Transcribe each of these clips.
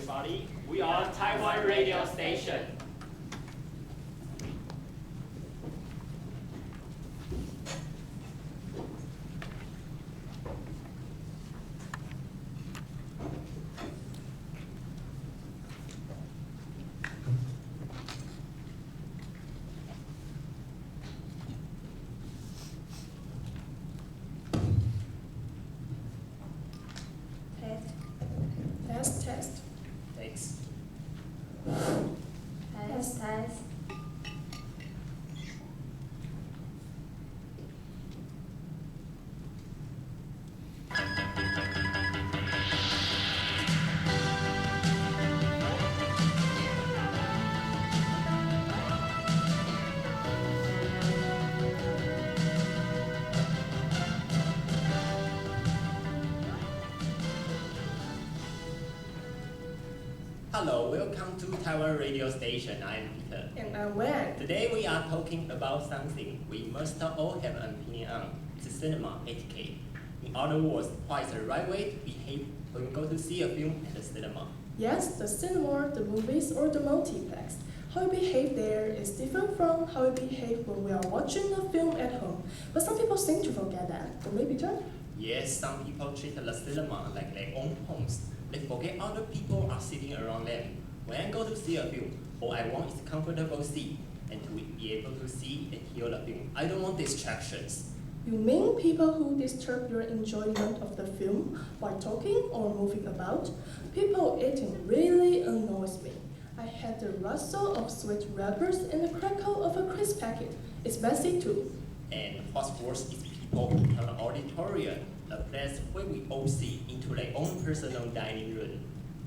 everybody. We are Taiwan radio station. Test. Thanks. Test. Hello, welcome to Taiwan radio station. I'm Peter. And I'm Wen. Today we are talking about something we must all have an opinion on, the cinema etiquette. In other words, what is the right way to behave when we go to see a film at the cinema? Yes, the cinema, the movies, or the multiplex. How we behave there is different from how we behave when we are watching a film at home. But some people seem to forget that. Don't we, Peter? Yes, some people treat the cinema like their own homes. They forget other people are sitting around them. When I go to see a film, all I want is a comfortable seat and to be able to see and hear the film. I don't want distractions. You mean people who disturb your enjoyment of the film by talking or moving about? People eating really annoys me. I had the rustle of sweet wrappers and the crackle of a crisp packet. It's messy too. And what's worse is people who turn an auditorium, a place where we all sit, into their own personal dining room.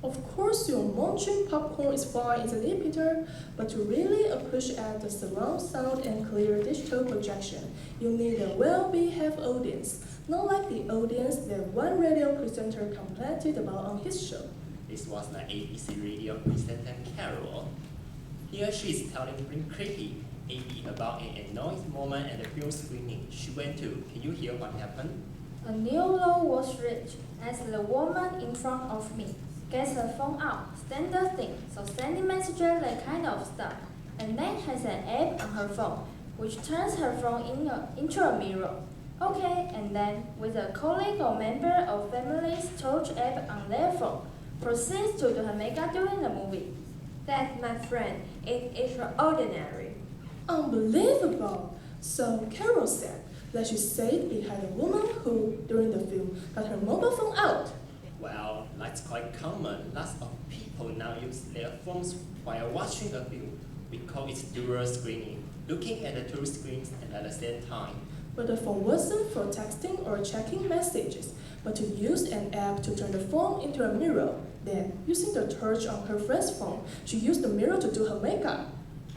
Of course, your munching popcorn is fine, isn't it, Peter? But to really appreciate the surround sound and clear digital projection, you need a well-behaved audience, not like the audience that one radio presenter complained about on his show. This was the ABC radio presenter Carol. Here she is telling Cricket AB about an annoying moment at the film screening she went to. Can you hear what happened? A new law was reached as the woman in front of me gets her phone out, standard thing, so sending messages that kind of stuff, and then has an app on her phone, which turns her phone into a mirror. Okay, and then, with a colleague or member of family's touch app on their phone, proceeds to do her makeup during the movie. That, my friend, is extraordinary. Unbelievable! So Carol said that she sat behind a woman who, during the film, got her mobile phone out. Well, that's quite common. Lots of people now use their phones while watching a film. We call it dual screening, looking at the two screens at the same time. But the phone wasn't for texting or checking messages, but to use an app to turn the phone into a mirror. Then, using the touch on her friend's phone, she used the mirror to do her makeup.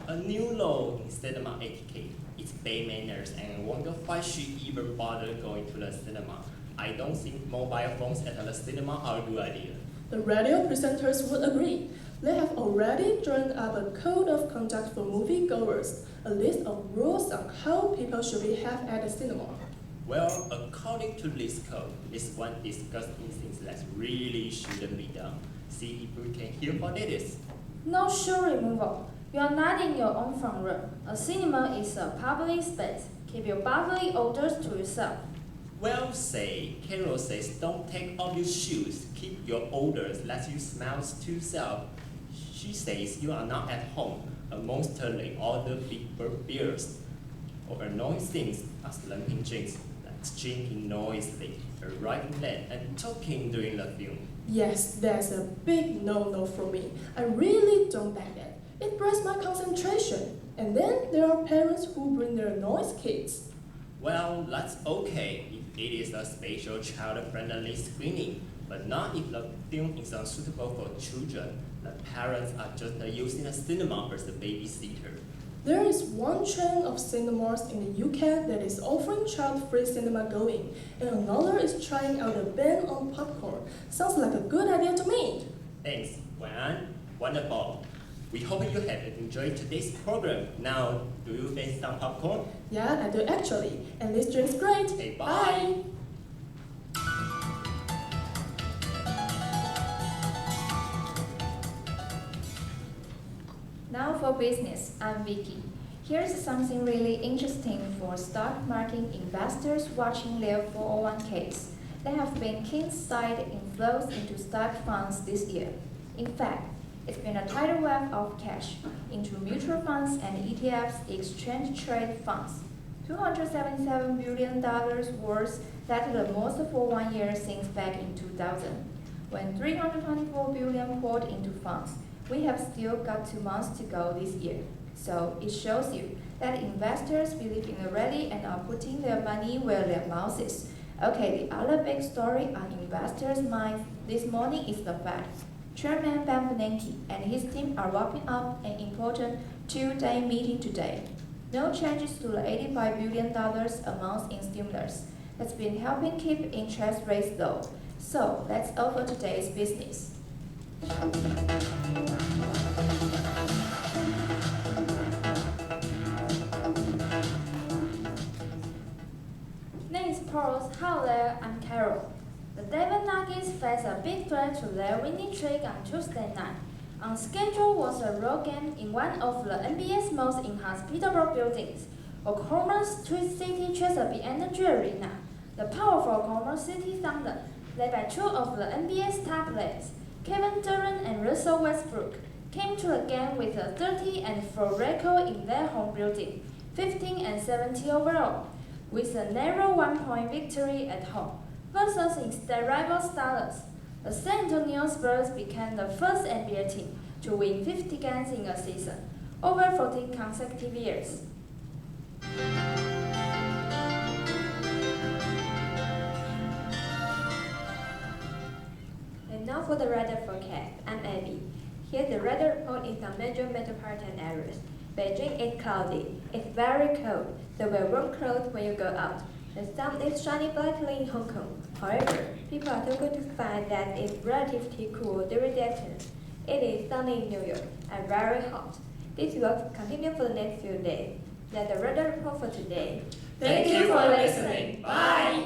A new law in cinema etiquette. It's bad manners, and I wonder why she even bothered going to the cinema. I don't think mobile phones at the cinema are a good idea. The radio presenters would agree. They have already drawn up a code of conduct for moviegoers, a list of rules on how people should behave at the cinema. Well, according to this code, this one disgusting things that really shouldn't be done. See if we can hear what it is. No shoe removal. You are not in your own front room. A cinema is a public space. Keep your bodily odors to yourself. Well, Carol says don't take off your shoes. Keep your odors, let you smell to yourself. She says you are not at home amongst all the big bird beers or annoying things as lumping drinks, like drinking noisily, arriving late, and talking during the film. Yes, that's a big no-no for me. I really don't like that. It breaks my concentration. And then there are parents who bring their noise kids. Well, that's okay if it is a special child-friendly screening, but not if the film is unsuitable for children. The parents are just using a cinema as a babysitter. There is one chain of cinemas in the UK that is offering child-free cinema going, and another is trying out a ban on popcorn. Sounds like a good idea to me. Thanks, Wan. Wonderful. We hope you have enjoyed today's program. Now, do you fancy some popcorn? Yeah, I do actually. And this drink's great. Okay, bye. Bye. Now for business, I'm Vicky. Here's something really interesting for stock market investors watching their 401ks. There have been keen-sighted inflows into stock funds this year. In fact, it's been a tidal wave of cash into mutual funds and ETFs, exchange-traded funds. $277 billion worth, that's the most for 1 year since back in 2000. When $324 billion poured into funds, we have still got 2 months to go this year. So it shows you that investors believe in the rally and are putting their money where their mouth is. Okay, the other big story on investors' minds this morning is the Fed. Chairman Ben Bernanke and his team are wrapping up an important 2-day meeting today. No changes to the $85 billion amount in stimulus that's been helping keep interest rates low. So that's all for today's business. Thanks, Paul. Hello there, I'm Carol. The Denver Nuggets face a big threat to their winning streak on Tuesday night. On schedule was a road game in one of the NBA's most inhospitable buildings, Oklahoma City Chesapeake Energy Arena. The powerful Oklahoma City Thunder, led by 2 of the NBA's top players, Kevin Durant and Russell Westbrook, came to the game with a 30-4 record in their home building, 15-70 overall, with a narrow 1-point victory at home versus instead rival Stars. The San Antonio Spurs became the first NBA team to win 50 games in a season, over 14 consecutive years. And now for the weather forecast. I'm Abby. Here the weather report in some major metropolitan areas. Beijing is cloudy. It's very cold, so wear warm clothes when you go out. The sun is shining brightly in Hong Kong. However, people are still going to find that it's relatively cool during the afternoon. It is sunny in New York and very hot. This will continue for the next few days. That's the weather report for today. Thank you for listening. Bye.